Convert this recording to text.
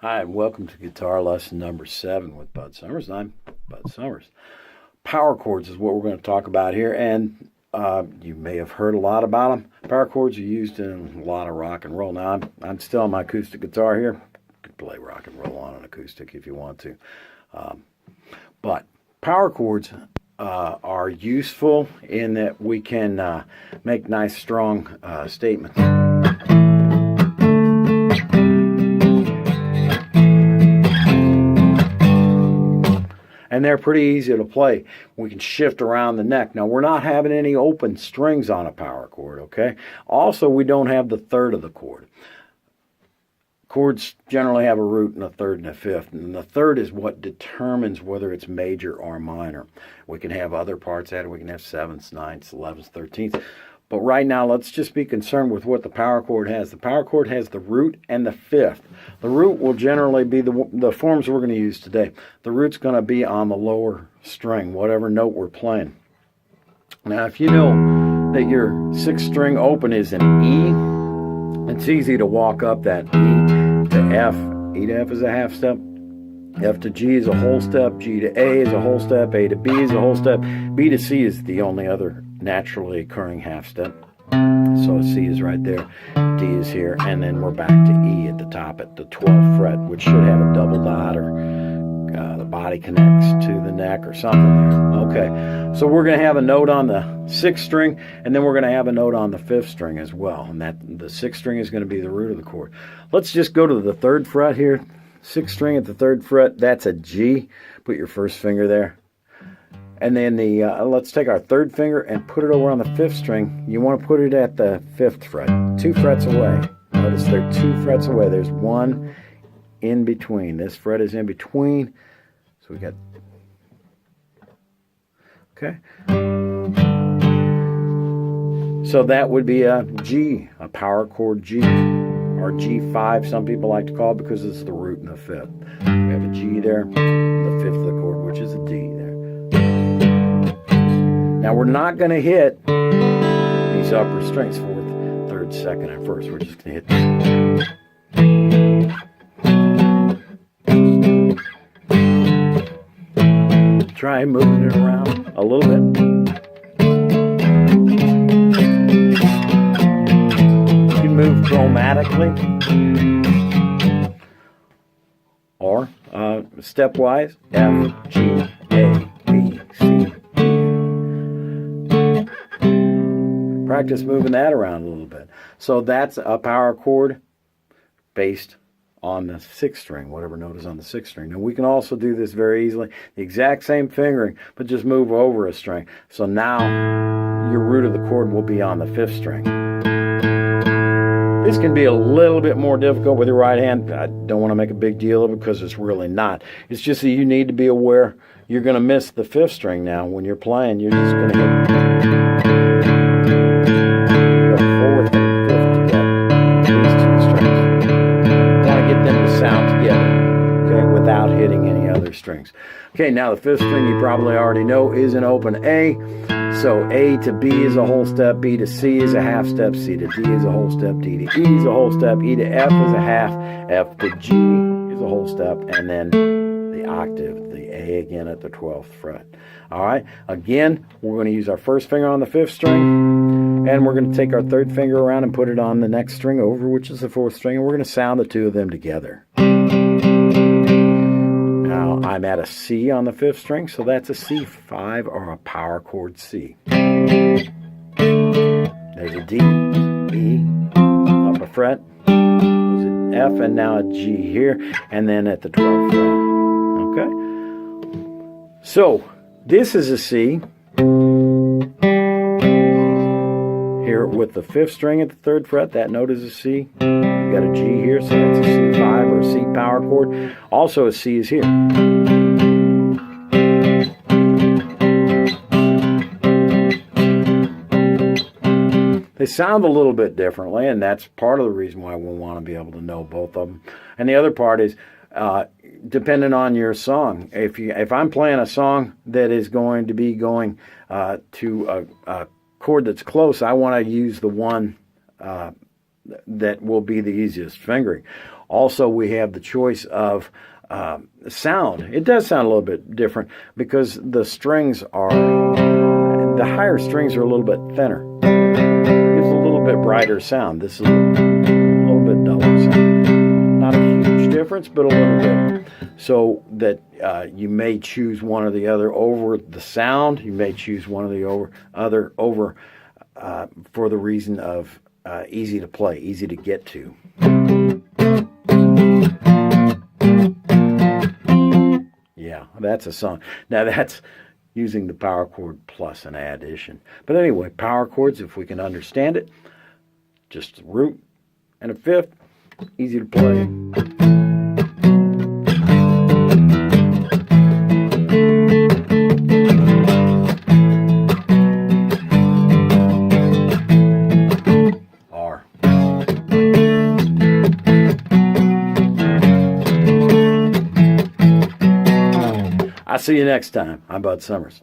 Hi, and welcome to guitar lesson number 7 with Bud Summers. I'm Bud Summers. Power chords is what we're going to talk about here, and you may have heard a lot about them. Power chords are used in a lot of rock and roll. Now, I'm still on my acoustic guitar here. You can play rock and roll on an acoustic if you want to. But power chords are useful in that we can make nice, strong statements. And they're pretty easy to play. We can shift around the neck. Now, we're not having any open strings on a power chord, okay? Also, we don't have the third of the chord. Chords generally have a root and a third and a fifth, and the third is what determines whether it's major or minor. We can have other parts added. We can have sevenths, ninths, 11ths, 13ths. But right now, let's just be concerned with what the power chord has. The power chord has the root and the fifth. The root will generally be the forms we're going to use today. The root's going to be on the lower string, whatever note we're playing. Now, if you know that your 6th string open is an E, it's easy to walk up that E to F. E to F is a half step. F to G is a whole step. G to A is a whole step. A to B is a whole step. B to C is the only other naturally occurring half step. So C is right there, D is here, and then we're back to E at the top at the 12th fret, which should have a double dot, or the body connects to the neck or something there. Okay, so we're going to have a note on the 6th string, and then we're going to have a note on the 5th string as well, and that the 6th string is going to be the root of the chord. Let's just go to the 3rd fret here. 6th string at the 3rd fret, that's a G. Put your first finger there. And then let's take our 3rd finger and put it over on the 5th string. You want to put it at the 5th fret, 2 frets away. Notice they're 2 frets away. There's one in between. This fret is in between. So we got, okay. So that would be a G, a power chord G, or G5, some people like to call it, because it's the root and the 5th. We have a G there, the 5th of the chord, which is a D there. Now, we're not going to hit these upper strings, 4th, 3rd, 2nd, and 1st. We're just going to hit. Try moving it around a little bit. You can move chromatically or stepwise. F, G, A, B, C. Practice moving that around a little bit. So that's a power chord based on the 6th string, whatever note is on the 6th string. Now, we can also do this very easily, the exact same fingering, but just move over a string. So now your root of the chord will be on the 5th string. This can be a little bit more difficult with your right hand. I don't want to make a big deal of it because it's really not. It's just that you need to be aware you're going to miss the 5th string now. When you're playing, you're just going to hit the 4th and 5th together. These 2 strings. You want to get them to sound together, okay, without hitting any other strings. Okay, now the 5th string you probably already know is an open A. So A to B is a whole step, B to C is a half step, C to D is a whole step, D to E is a whole step, E to F is a half, F to G is a whole step, and then the octave, the A again at the 12th fret. All right, again, we're going to use our first finger on the 5th string, and we're going to take our 3rd finger around and put it on the next string over, which is the 4th string, and we're going to sound the 2 of them together. Now, I'm at a C on the 5th string, so that's a C5 or a power chord C. There's a D, E, up a fret, there's an F, and now a G here, and then at the 12th fret. Okay? So, this is a C. Here with the 5th string at the 3rd fret, that note is a C. We've got a G here, so that's a C5 or a C power chord. Also a C is here. They sound a little bit differently, and that's part of the reason why we'll want to be able to know both of them. And the other part is, depending on your song. If I'm playing a song that is going to be going to a chord that's close, I want to use the one that will be the easiest fingering. Also, we have the choice of sound. It does sound a little bit different because the higher strings are a little bit thinner. It gives a little bit brighter sound. This is a little bit duller sound. Not a huge difference, but a little bit. So that you may choose one or the other over the sound. You may choose one or the other over for the reason of easy to play, easy to get to. Yeah, that's a song. Now that's using the power chord plus an addition. But anyway, power chords, if we can understand it, just a root and a fifth, easy to play. I'll see you next time. I'm Bud Summers.